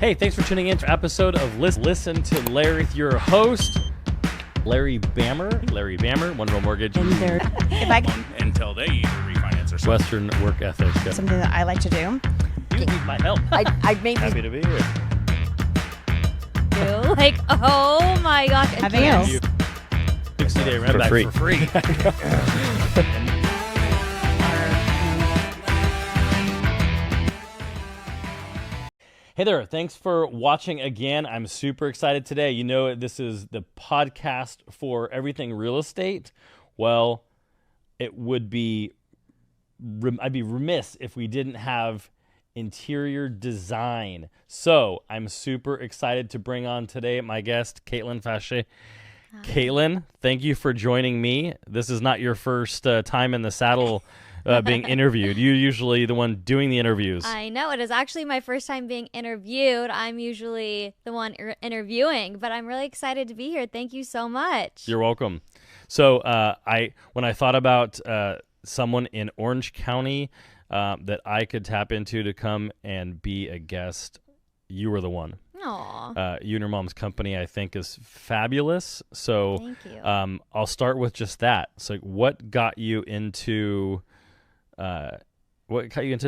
Hey, thanks for tuning in to an episode of Listen to Larry with your host, Larry Bammer, One Real Mortgage. Until they either refinance or something. Western work ethic. Something that I like to do. You need my help. I made Happy to be here. Like, oh my gosh. Having you. 60-day rent back for free. Hey there, thanks for watching again. I'm super excited today. You know, this is the podcast for everything real estate. Well, it would be, I'd be remiss if we didn't have interior design. So I'm super excited to bring on today my guest, Kaitlan Fasheh. Kaitlan, thank you for joining me. This is not your first time in the saddle being interviewed. You're usually the one doing the interviews. I know. It is actually my first time being interviewed. I'm usually the one interviewing, but I'm really excited to be here. Thank you so much. You're welcome. So when I thought about someone in Orange County that I could tap into to come and be a guest, you were the one. Aw. You and your mom's company, I think, is fabulous. So Thank you. I'll start with just that. So what got you into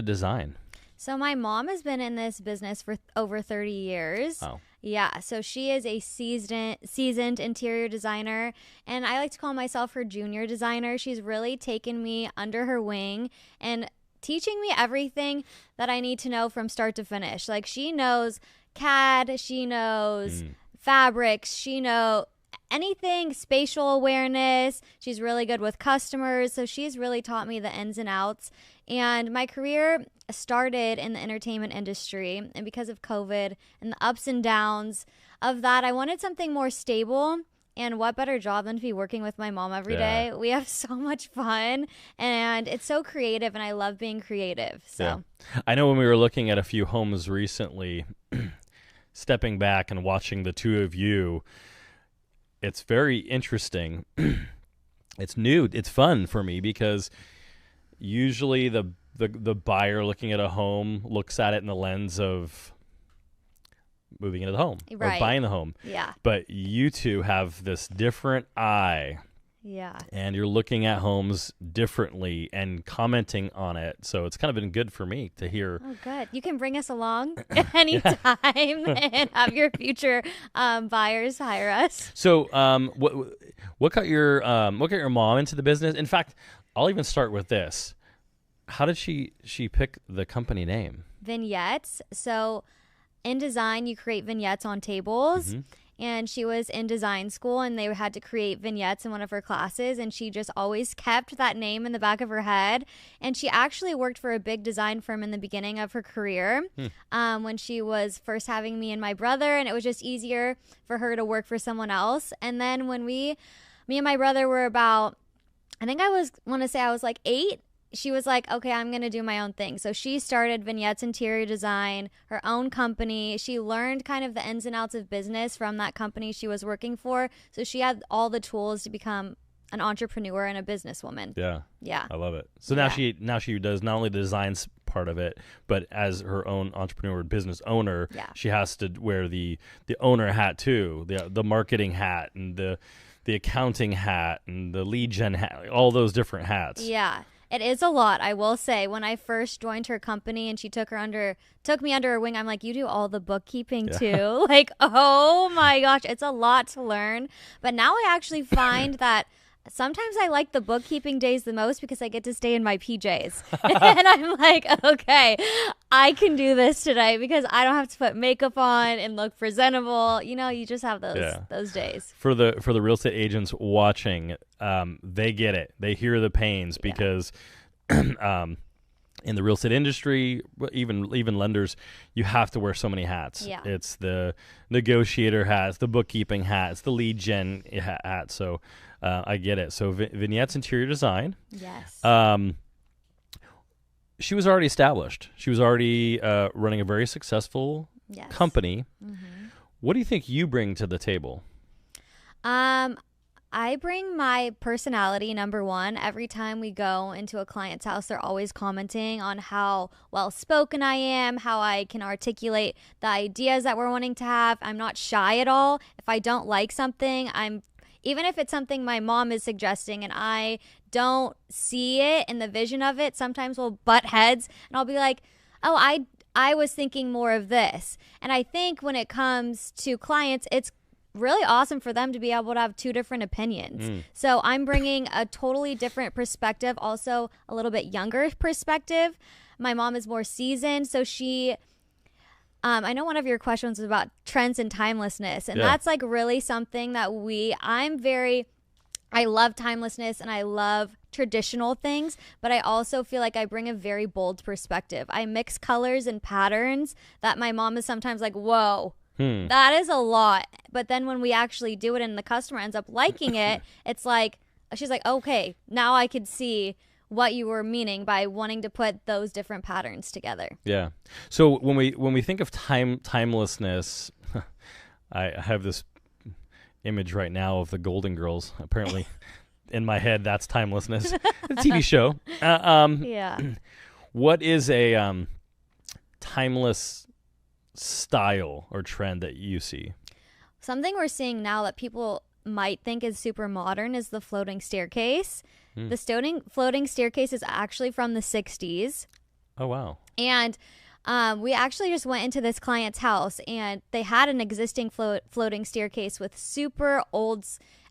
design? So my mom has been in this business for over 30 years. Oh. Yeah, so she is a seasoned interior designer, and I like to call myself her junior designer. She's really taken me under her wing and teaching me everything that I need to know from start to finish. Like, she knows CAD, she knows fabrics, she knows anything, spatial awareness. She's really good with customers, so she's really taught me the ins and outs. And my career started in the entertainment industry, and because of COVID and the ups and downs of that, I wanted something more stable. And what better job than to be working with my mom every day? We have so much fun, and it's so creative, and I love being creative. So yeah. I know when we were looking at a few homes recently, stepping back and watching the two of you, it's very interesting. It's new. It's fun for me because usually the buyer looking at a home looks at it in the lens of moving into the home or buying the home. Yeah. But you two have this different eye. Yeah. And you're looking at homes differently and commenting on it. So it's kind of been good for me to hear. Oh, good. You can bring us along anytime and have your future buyers hire us. So what got your mom into the business? In fact, I'll even start with this. How did she pick the company name? Vignettes. So in design, you create vignettes on tables. And she was in design school, and they had to create vignettes in one of her classes, and she just always kept that name in the back of her head. And she actually worked for a big design firm in the beginning of her career when she was first having me and my brother, and it was just easier for her to work for someone else. And then when me and my brother were about, I think I was like 8, she was like, okay, I'm going to do my own thing. So she started Vignettes Interior Design, her own company. She learned kind of the ins and outs of business from that company she was working for. So she had all the tools to become an entrepreneur and a businesswoman. Yeah. I love it. So now she does not only the designs part of it, but as her own entrepreneur business owner, she has to wear the owner hat too, the marketing hat and the accounting hat and the lead gen hat, all those different hats. Yeah. It is a lot, I will say. When I first joined her company and she took me under her wing, I'm like, you do all the bookkeeping too? Like, oh my gosh, it's a lot to learn. But now I actually find that sometimes I like the bookkeeping days the most because I get to stay in my PJs. And I'm like, okay, I can do this today because I don't have to put makeup on and look presentable. You know, you just have those days. For the real estate agents watching, they get it. They hear the pains because in the real estate industry, even lenders, you have to wear so many hats. Yeah. It's the negotiator hat, it's the bookkeeping hat, it's the lead gen hat. So I get it. So Vignettes Interior Design. Yes. She was already established. She was already running a very successful company. What do you think you bring to the table? I bring my personality, number one. Every time we go into a client's house, they're always commenting on how well spoken I am, how I can articulate the ideas that we're wanting to have. I'm not shy at all. If I don't like something, even if it's something my mom is suggesting and I don't see it in the vision of it, sometimes we'll butt heads and I'll be like, oh, I was thinking more of this. And I think when it comes to clients, it's really awesome for them to be able to have two different opinions. So I'm bringing a totally different perspective, also a little bit younger perspective. My mom is more seasoned, so she I know one of your questions was about trends and timelessness, and that's like really something that I love timelessness and I love traditional things, but I also feel like I bring a very bold perspective. I mix colors and patterns that my mom is sometimes like, whoa, that is a lot. But then when we actually do it and the customer ends up liking it, it's like, she's like, okay, now I could see what you were meaning by wanting to put those different patterns together. Yeah. So when we think of timelessness, I have this image right now of the Golden Girls. Apparently, in my head, that's timelessness. A TV show. Yeah. What is a timeless style or trend that you see? Something we're seeing now that people might think is super modern is the floating staircase. The floating staircase is actually from the 60s. Oh, wow. And we actually just went into this client's house and they had an existing floating staircase with super old,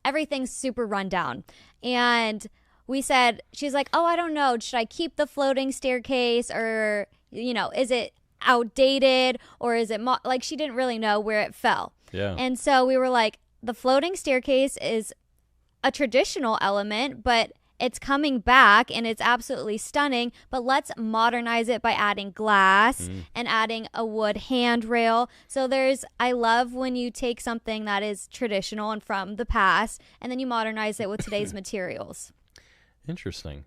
everything's super run down. And we said, she's like, oh, I don't know. Should I keep the floating staircase or, is it outdated or is it like she didn't really know where it fell. Yeah. And so we were like, the floating staircase is a traditional element, but it's coming back and it's absolutely stunning, but let's modernize it by adding glass and adding a wood handrail. So I love when you take something that is traditional and from the past and then you modernize it with today's materials. Interesting.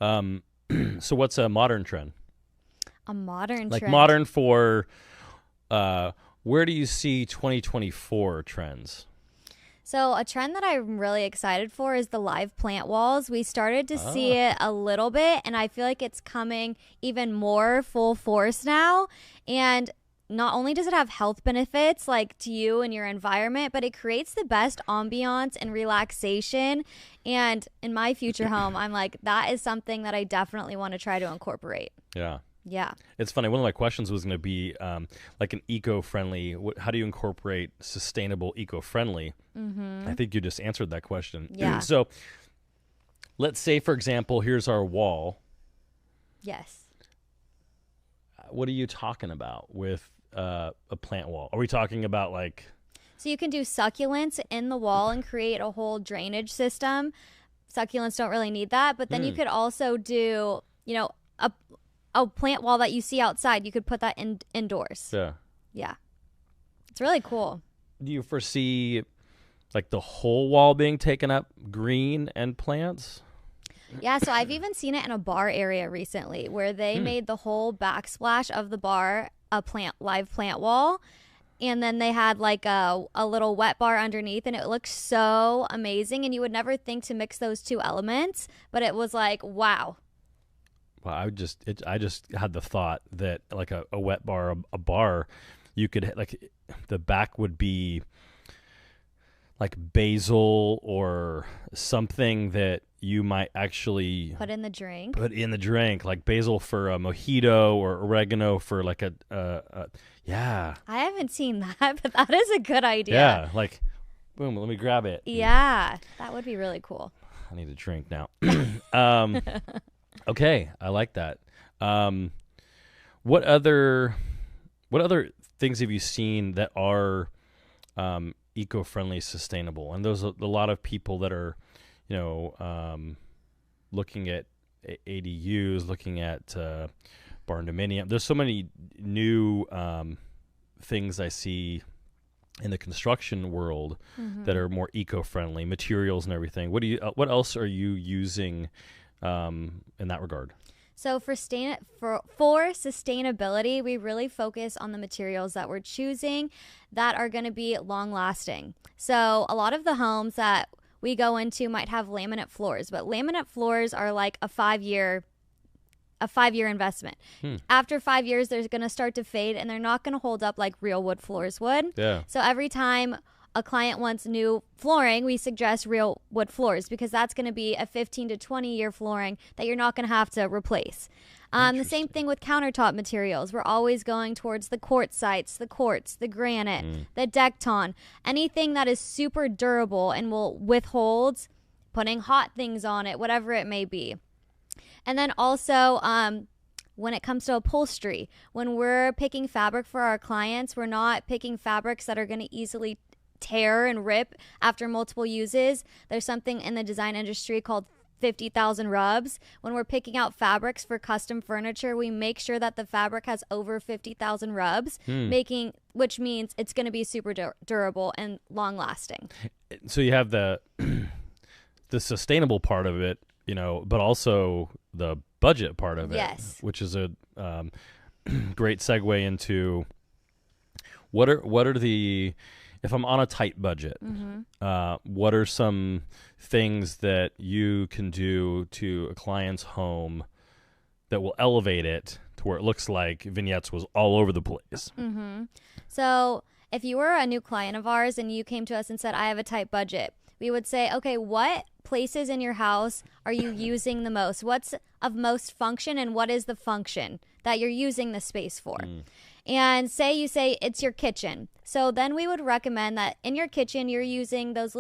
So what's a modern trend? A modern like trend. Modern for where do you see 2024 trends? So a trend that I'm really excited for is the live plant walls. We started to see it a little bit, and I feel like it's coming even more full force now. And not only does it have health benefits like to you and your environment, but it creates the best ambiance and relaxation. And in my future home, I'm like, that is something that I definitely want to try to incorporate. Yeah. Yeah. It's funny. One of my questions was going to be like an eco-friendly. How do you incorporate sustainable eco-friendly? I think you just answered that question. Yeah. So let's say, for example, here's our wall. Yes. What are you talking about with a plant wall? Are we talking about like... So you can do succulents in the wall and create a whole drainage system. Succulents don't really need that. But then you could also do, a plant wall that you see outside. You could put that indoors. Yeah. Yeah. It's really cool. Do you foresee like the whole wall being taken up green and plants? Yeah, so I've even seen it in a bar area recently where they made the whole backsplash of the bar a live plant wall. And then they had like a little wet bar underneath, and it looked so amazing. And you would never think to mix those two elements, but it was like, wow. Well, I just had the thought that like a wet bar, a bar, you could like the back would be like basil or something that you might actually put in the drink. Like basil for a mojito or oregano for like yeah. I haven't seen that, but that is a good idea. Yeah, like boom, let me grab it. Yeah, that would be really cool. I need a drink now. Okay, I like that. What other things have you seen that are eco-friendly, sustainable? And there's a lot of people that are, looking at ADUs, looking at barn dominium. There's so many new things I see in the construction world that are more eco-friendly, materials and everything. What else are you using in that regard? So for sustainability, we really focus on the materials that we're choosing that are going to be long lasting. So a lot of the homes that we go into might have laminate floors, but laminate floors are like a 5-year investment. After 5 years, they're going to start to fade, and they're not going to hold up like real wood floors would. Yeah. So every time a client wants new flooring, we suggest real wood floors, because that's going to be a 15 to 20 year flooring that you're not going to have to replace. The same thing with countertop materials. We're always going towards the quartzites, the quartz, the granite, the Decton, anything that is super durable and will withhold putting hot things on it, whatever it may be. And then also, when it comes to upholstery, when we're picking fabric for our clients, we're not picking fabrics that are going to easily tear and rip after multiple uses. There's something in the design industry called 50,000 rubs. When we're picking out fabrics for custom furniture, we make sure that the fabric has over 50,000 rubs, which means it's going to be super durable and long lasting. So you have the sustainable part of it, but also the budget part of it, yes, which is a great segue into what are the, if I'm on a tight budget, what are some things that you can do to a client's home that will elevate it to where it looks like Vignettes was all over the place? So if you were a new client of ours and you came to us and said, I have a tight budget, we would say, okay, what places in your house are you using the most? What's of most function, and what is the function that you're using the space for? And you say it's your kitchen. So then we would recommend that in your kitchen, you're using those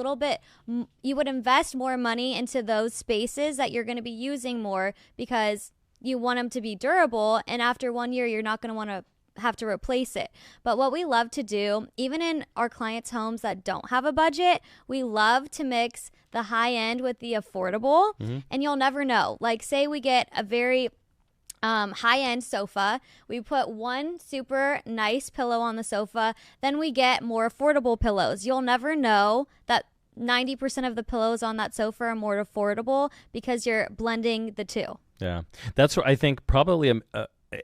you would invest more money into those spaces that you're going to be using more, because you want them to be durable. And after 1 year, you're not going to want to have to replace it. But what we love to do, even in our clients' homes that don't have a budget, we love to mix the high end with the affordable. And you'll never know. Like, say we get a very high-end sofa, we put one super nice pillow on the sofa, then we get more affordable pillows. You'll never know that 90% of the pillows on that sofa are more affordable because you're blending the two. Yeah, that's what I think probably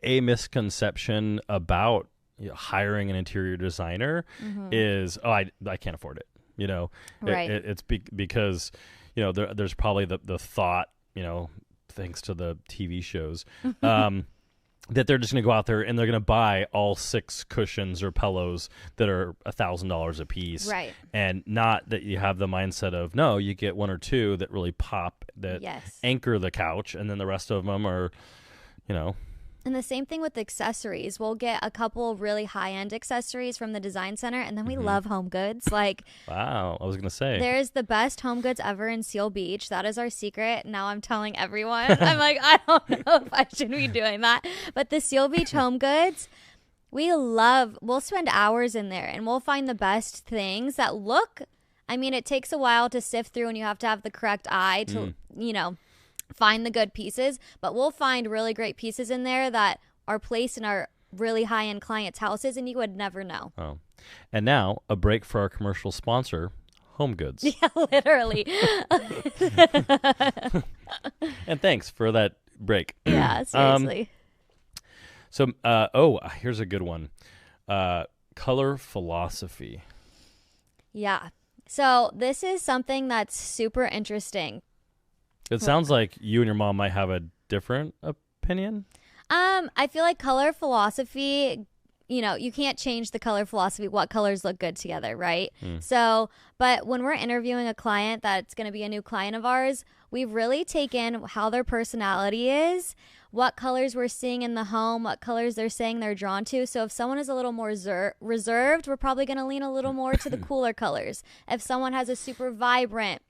a misconception about hiring an interior designer is, I can't afford it. Right. It's because there's probably the thought, thanks to the TV shows, that they're just going to go out there and they're going to buy all 6 cushions or pillows that are $1,000 a piece. Right. And not that you have the mindset of, no, you get 1 or 2 that really pop, that anchor the couch, and then the rest of them are, And the same thing with accessories. We'll get a couple really high-end accessories from the design center, and then we love home goods. Like, wow, I was going to say. There's the best home goods ever in Seal Beach. That is our secret. Now I'm telling everyone. I'm like, I don't know if I should be doing that. But the Seal Beach home goods, we'll spend hours in there, and we'll find the best things that look, it takes a while to sift through, and you have to have the correct eye to, find the good pieces, but we'll find really great pieces in there that are placed in our really high-end clients' houses, and you would never know. Oh, and now a break for our commercial sponsor, Home Goods. Yeah, literally. And thanks for that break. Yeah, seriously. Here's a good one. Color philosophy. Yeah. So this is something that's super interesting. It sounds like you and your mom might have a different opinion. I feel like color philosophy, you can't change the color philosophy, what colors look good together, right? So, but when we're interviewing a client that's going to be a new client of ours, we've really taken how their personality is, what colors we're seeing in the home, what colors they're saying they're drawn to. So if someone is a little more reserved, we're probably going to lean a little more to the cooler colors. If someone has a super vibrant,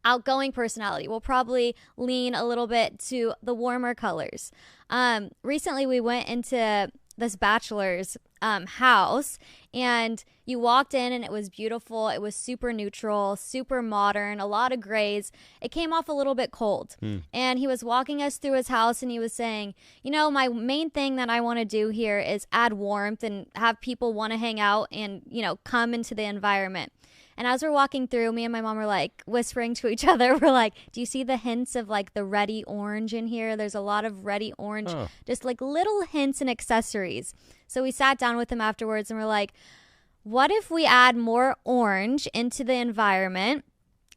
outgoing personality, we'll probably lean a little bit to the warmer colors. Recently we went into this bachelor's house, and you walked in and it was beautiful. It was super neutral, super modern, a lot of grays. It came off a little bit cold. And he was walking us through his house, and he was saying, my main thing that I want to do here is add warmth and have people want to hang out and, come into the environment. And as we're walking through, me and my mom were like whispering to each other. We're like, do you see the hints of like the reddy orange in here? There's a lot of reddy orange, just like little hints and accessories. So we sat down with him afterwards and we're like, what if we add more orange into the environment?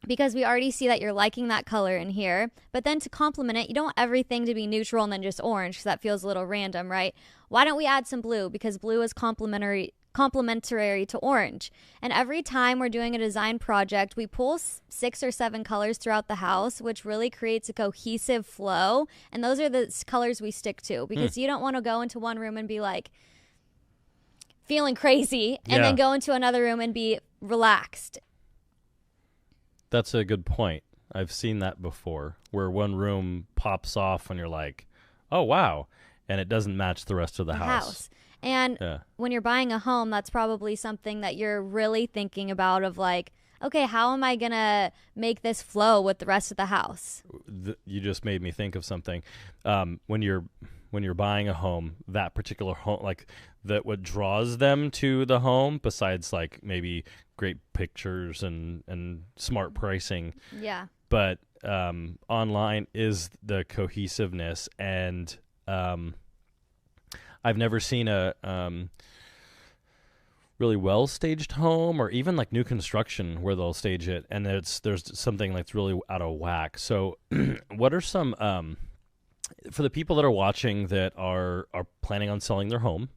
because we already see that you're liking that color in here. But then to complement it, you don't want everything to be neutral and then just orange because that feels a little random, right? Why don't we add some blue? Because blue is complementary to orange. And every time we're doing a design project, we pull 6 or 7 colors throughout the house, which really creates a cohesive flow. And those are the colors we stick to, because you don't want to go into one room and be like feeling crazy and then go into another room and be relaxed. That's a good point. I've seen that before, where one room pops off and you're like, oh, wow. And it doesn't match the rest of the house. And when you're buying a home, that's probably something that you're really thinking about, of like, okay, how am I going to make this flow with the rest of the house? You just made me think of something. When you're buying a home, that particular home, like what draws them to the home, besides like maybe great pictures and smart pricing. Yeah. But online is the cohesiveness, and I've never seen a really well staged home, or even like new construction where they'll stage it and there's something that's really out of whack. So what are some for the people that are watching that are planning on selling their home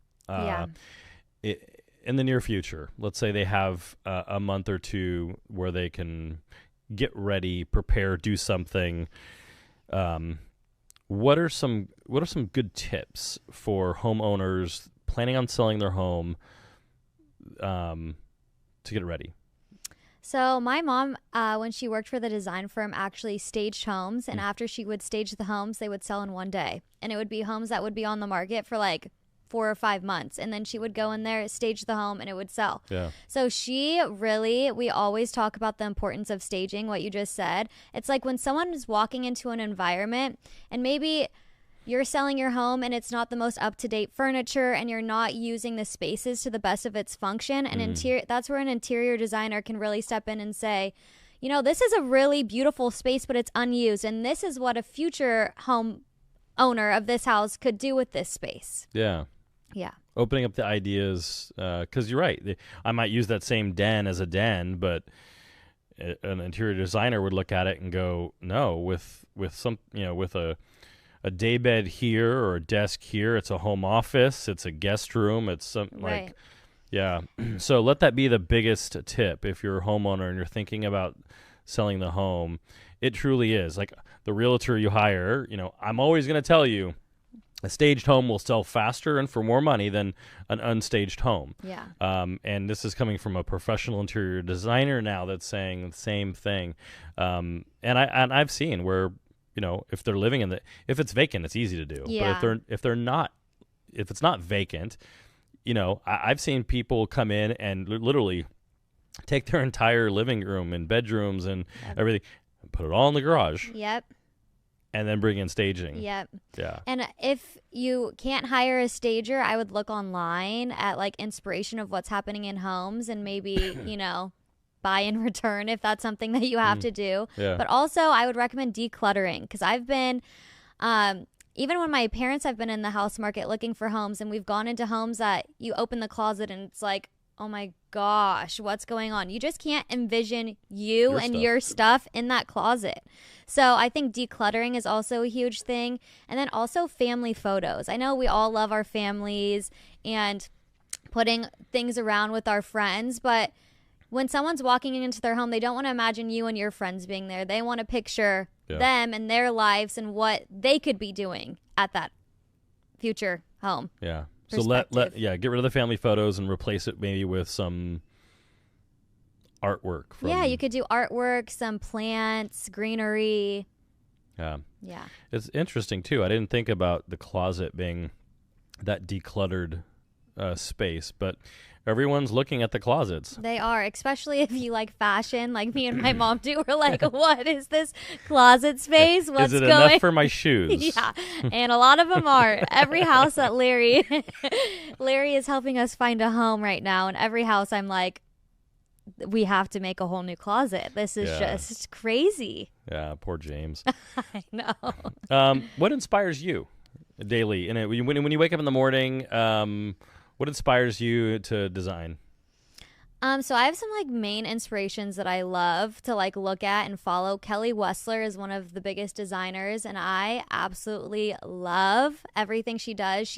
in the near future? Let's say they have a month or two where they can get ready, prepare, do something. What are some good tips for homeowners planning on selling their home to get ready? So my mom, when she worked for the design firm, actually staged homes. And after she would stage the homes, they would sell in one day. And it would be homes that would be on the market for like 4 or 5 months. And then she would go in there, stage the home, and it would sell. Yeah. So we always talk about the importance of staging, what you just said. It's like when someone is walking into an environment and maybe you're selling your home and it's not the most up-to-date furniture and you're not using the spaces to the best of its function. And that's where an interior designer can really step in and say, you know, this is a really beautiful space, but it's unused. And this is what a future home owner of this house could do with this space. Yeah. Yeah. Opening up the ideas, because you're right. I might use that same den as a den, but an interior designer would look at it and go, no, with some, with a daybed here or a desk here, it's a home office, it's a guest room, it's some Right. So let that be the biggest tip if you're a homeowner and you're thinking about selling the home. It truly is. Like the realtor you hire, I'm always going to tell you, a staged home will sell faster and for more money than an unstaged home. Yeah. And this is coming from a professional interior designer now that's saying the same thing. And I've seen where, if they're living if it's vacant, it's easy to do. Yeah. But if it's not vacant, I've seen people come in and literally take their entire living room and bedrooms and everything, and put it all in the garage. Yep. And then bring in staging. Yep. Yeah. And if you can't hire a stager, I would look online at like inspiration of what's happening in homes and maybe, buy in return if that's something that you have to do. Yeah. But also I would recommend decluttering, because I've been, even when my parents have been in the house market looking for homes, and we've gone into homes that you open the closet and it's like, oh my gosh, what's going on? You just can't envision your stuff in that closet. So I think decluttering is also a huge thing. And then also family photos. I know we all love our families and putting things around with our friends, but when someone's walking into their home, they don't want to imagine you and your friends being there. They want to picture them and their lives and what they could be doing at that future home. Yeah. So get rid of the family photos and replace it maybe with some artwork. You could do artwork, some plants, greenery. Yeah. Yeah. It's interesting too. I didn't think about the closet being that decluttered space, but everyone's looking at the closets. They are, especially if you like fashion, like me and my mom do. We're like, what is this closet space? What's is it going? Enough for my shoes? Yeah, and a lot of them are. Every house that Larry is helping us find a home right now, and every house I'm like, we have to make a whole new closet. This is just crazy. Yeah, poor James. I know. What inspires you daily? And when you wake up in the morning, what inspires you to design? So I have some like main inspirations that I love to like look at and follow. Kelly Wessler is one of the biggest designers, and I absolutely love everything she does.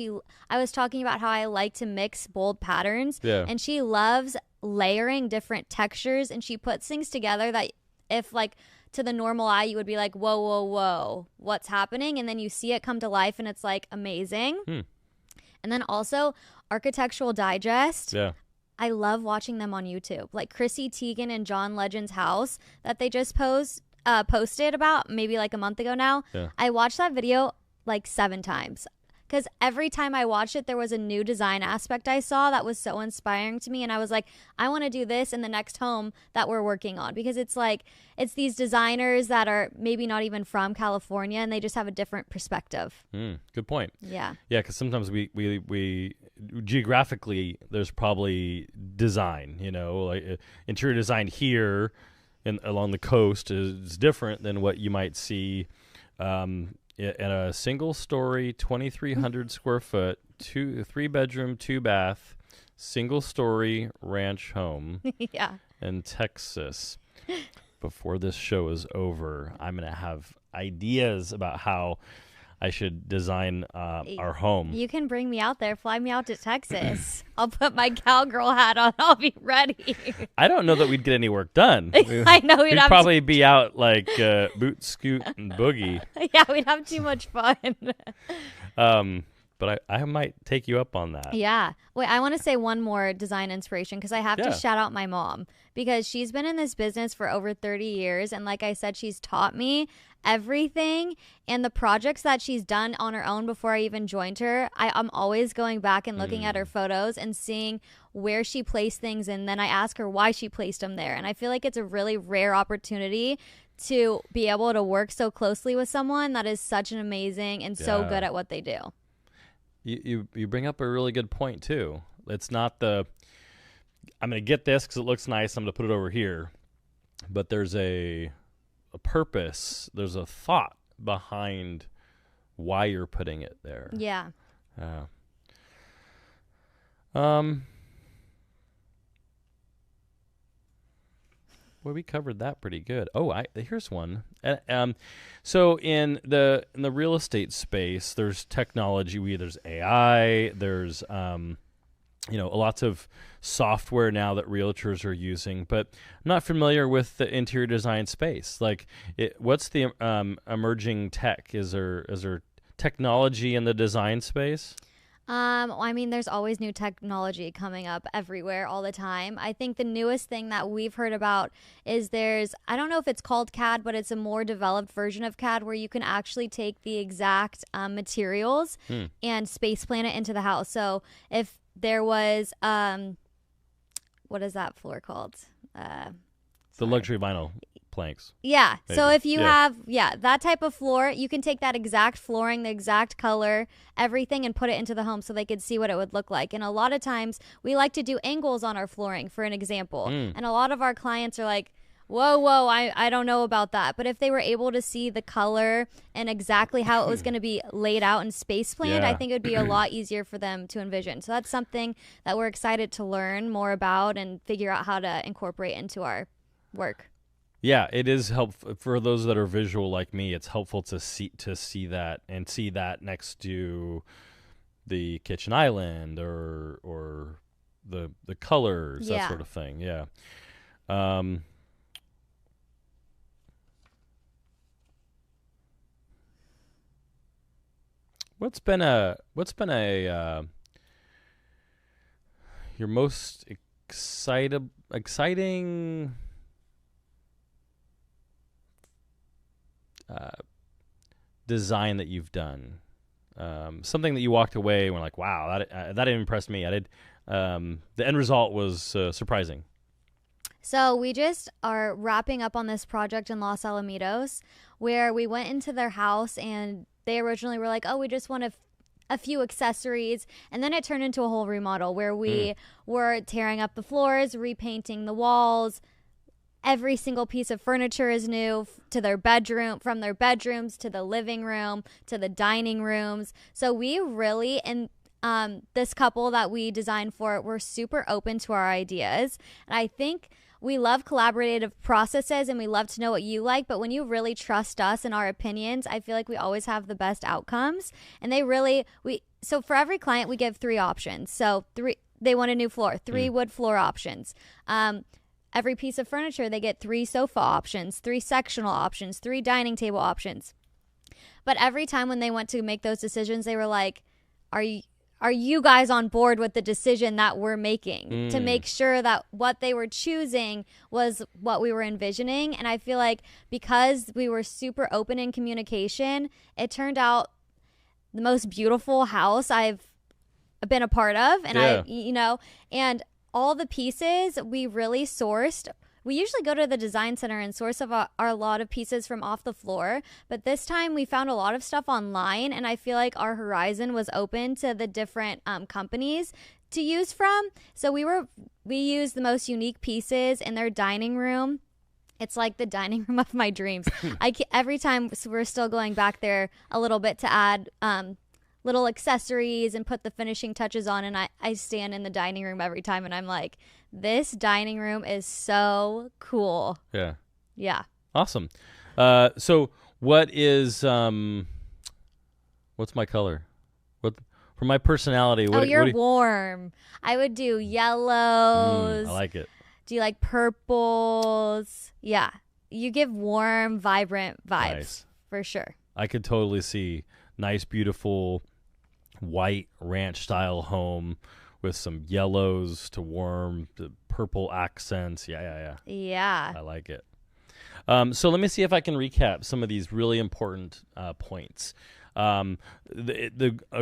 I was talking about how I like to mix bold patterns, Yeah. and she loves layering different textures, and she puts things together that if like to the normal eye you would be like, whoa, whoa, whoa, what's happening? And then you see it come to life, and it's like amazing. And then also Architectural Digest. Yeah. I love watching them on YouTube. Like Chrissy Teigen and John Legend's house that they just posted about maybe like a month ago now. Yeah. I watched that video like 7 times because every time I watched it, there was a new design aspect I saw that was so inspiring to me. And I was like, I want to do this in the next home that we're working on, because it's like, it's these designers that are maybe not even from California and they just have a different perspective. Good point. Yeah. Yeah, because sometimes we geographically there's probably design, like interior design here along the coast is different than what you might see in a single story 2,300 square foot 3-bedroom 2-bath single story ranch home Yeah. in Texas. Before this show is over, I'm gonna have ideas about how I should design our home. You can bring me out there, fly me out to Texas. I'll put my cowgirl hat on. I'll be ready. I don't know that we'd get any work done. I know We'd probably be out like boot, scoot, and boogie. Yeah, we'd have too much fun. But I might take you up on that. Yeah. Wait, I want to say one more design inspiration because I have to Yeah. shout out my mom because she's been in this business for over 30 years. And like I said, she's taught me everything, and the projects that she's done on her own before I even joined her. I'm always going back and looking at her photos and seeing where she placed things. And then I ask her why she placed them there. And I feel like it's a really rare opportunity to be able to work so closely with someone that is such an amazing and so Yeah. good at what they do. You bring up a really good point too. It's not I'm going to get this because it looks nice. I'm going to put it over here. But there's a purpose. There's a thought behind why you're putting it there. Yeah. Well, we covered that pretty good. Oh, here's one. So in the real estate space, there's technology. There's AI. There's lots of software now that realtors are using. But I'm not familiar with the interior design space. Like, what's the emerging tech? Is there technology in the design space? I mean, there's always new technology coming up everywhere all the time. I think the newest thing that we've heard about is I don't know if it's called CAD, but it's a more developed version of CAD where you can actually take the exact materials and space plan it into the house. So if there was, what is that floor called? The luxury vinyl planks. Yeah. Maybe. So if you Yeah. have that type of floor, you can take that exact flooring, the exact color, everything, and put it into the home so they could see what it would look like. And a lot of times we like to do angles on our flooring, for an example. And a lot of our clients are like, whoa, I don't know about that. But if they were able to see the color and exactly how it was going to be laid out and space planned, Yeah. I think it would be a lot easier for them to envision. So that's something that we're excited to learn more about and figure out how to incorporate into our work. Yeah, it is helpful for those that are visual like me. It's helpful to see that and see that next to the kitchen island or the colors, that Yeah. sort of thing. Yeah. What's been a your most exciting design that you've done? Something that you walked away and were like, wow, that impressed me. The end result was surprising. So we just are wrapping up on this project in Los Alamitos where we went into their house and they originally were like, oh, we just want a few accessories. And then it turned into a whole remodel where we were tearing up the floors, repainting the walls. Every single piece of furniture is new to their bedroom, from their bedrooms to the living room to the dining rooms. So we really, and this couple that we designed for were super open to our ideas. And I think we love collaborative processes and we love to know what you like. But when you really trust us and our opinions, I feel like we always have the best outcomes. And so for every client, we give 3 options. So they want a new floor, 3 wood floor options. Every piece of furniture, they get 3 sofa options, 3 sectional options, 3 dining table options. But every time when they went to make those decisions, they were like, are you guys on board with the decision that we're making to make sure that what they were choosing was what we were envisioning? And I feel like because we were super open in communication, it turned out the most beautiful house I've been a part of. And and all the pieces we really sourced. We usually go to the design center and source a lot of pieces from off the floor, but this time we found a lot of stuff online, and I feel like our horizon was open to the different companies to use from. So we used the most unique pieces in their dining room. It's like the dining room of my dreams. Every time we're still going back there a little bit to add little accessories and put the finishing touches on, and I stand in the dining room every time, and I'm like, this dining room is so cool. Yeah. Awesome. So what is what's my color? What for my personality? You're warm. I would do yellows. I like it. Do you like purples? Yeah. You give warm, vibrant vibes. Nice. For sure. I could totally see nice, beautiful white ranch style home with some yellows to warm, the purple accents. Yeah. Yeah. I like it. So let me see if I can recap some of these really important points. A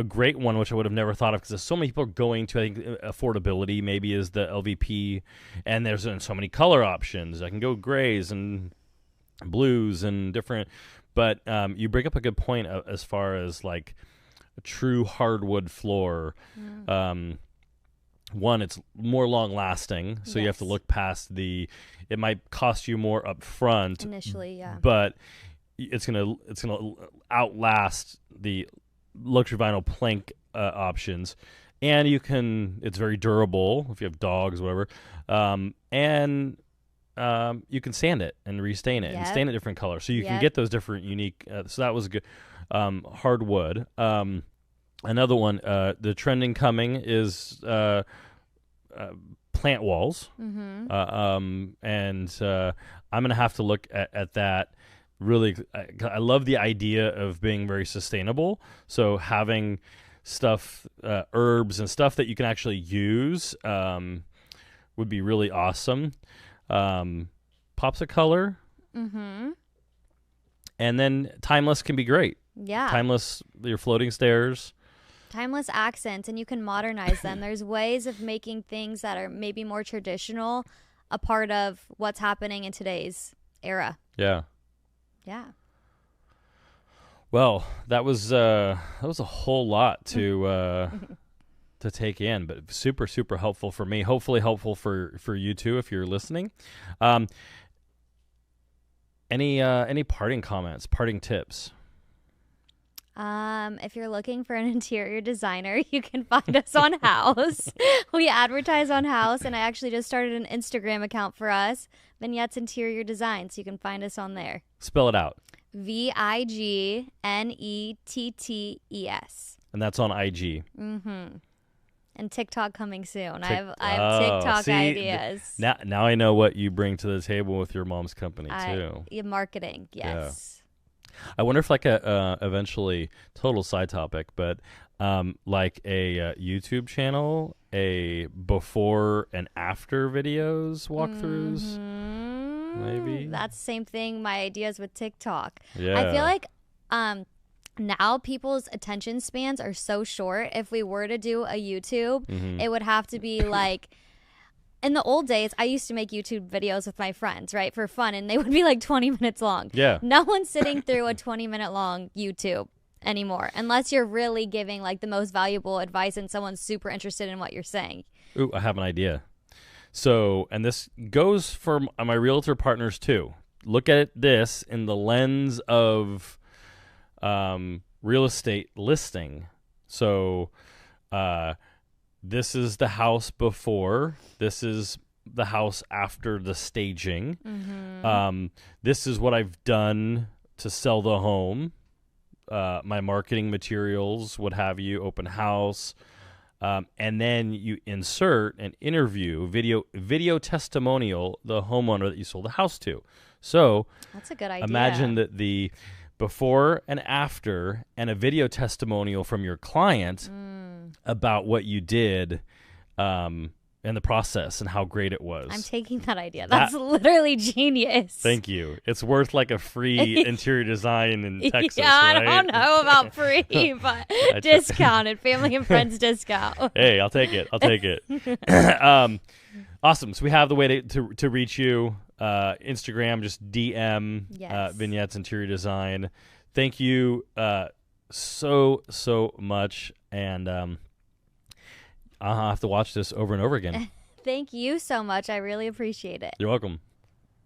great one, which I would have never thought of, because there's so many people going to, I think, affordability maybe is the LVP, and there's so many color options. I can go grays and blues and different, but you bring up a good point as far as like a true hardwood floor. One, it's more long lasting, so you have to look past it might cost you more up front initially, yeah, but it's gonna outlast the luxury vinyl plank options, and it's very durable if you have dogs, whatever, and you can sand it and restain it and stain it different colors, so you can get those different unique. So that was good. Hardwood. Another one, the trending coming is plant walls, and I'm gonna have to look at that. Really, I love the idea of being very sustainable. So having stuff, herbs and stuff that you can actually use would be really awesome. Pops of color, and then timeless can be great. Yeah, timeless. Your floating stairs. Timeless accents, and you can modernize them. There's ways of making things that are maybe more traditional a part of what's happening in today's era. Yeah. Well, that was a whole lot to take in, but super, super helpful for me. Hopefully helpful for you too if you're listening. Any parting comments, parting tips? If you're looking for an interior designer, you can find us on House. We advertise on House, and I actually just started an Instagram account for us, Vignettes Interior Design, so you can find us on there. Spell it out. Vignettes. And that's on IG. And TikTok coming soon. I have TikTok ideas. Now I know what you bring to the table with your mom's company too. Marketing, yes. Yeah. I wonder if like eventually, total side topic, but like a YouTube channel, a before and after videos, walkthroughs, maybe. That's the same thing. My ideas with TikTok. Yeah. I feel like now people's attention spans are so short. If we were to do a YouTube, it would have to be like. In the old days, I used to make YouTube videos with my friends, right, for fun, and they would be like 20 minutes long. Yeah. No one's sitting through a 20-minute long YouTube anymore, unless you're really giving like the most valuable advice and someone's super interested in what you're saying. Ooh, I have an idea. So, and this goes for my realtor partners too. Look at this in the lens of real estate listing. So, This is the house before. This is the house after the staging. This is what I've done to sell the home. My marketing materials, what have you, open house. And then you insert an interview, video testimonial, the homeowner that you sold the house to. So that's a good idea. Imagine that the before and after, and a video testimonial from your client about what you did in the process and how great it was. I'm taking that idea. That's literally genius. Thank you. It's worth like a free interior design in Texas, yeah, right? I don't know about free, but discounted, family and friends discount. Hey, I'll take it. Awesome. So we have the way to reach you. Instagram, just DM Vignettes Interior Design. Thank you so much. And I'll have to watch this over and over again. Thank you so much. I really appreciate it. You're welcome.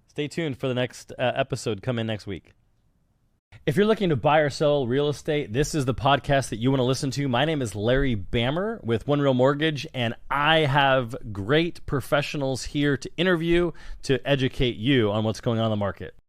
Stay tuned for the next episode. Come in next week. If you're looking to buy or sell real estate, this is the podcast that you want to listen to. My name is Larry Bammer with One Real Mortgage, and I have great professionals here to interview to educate you on what's going on in the market.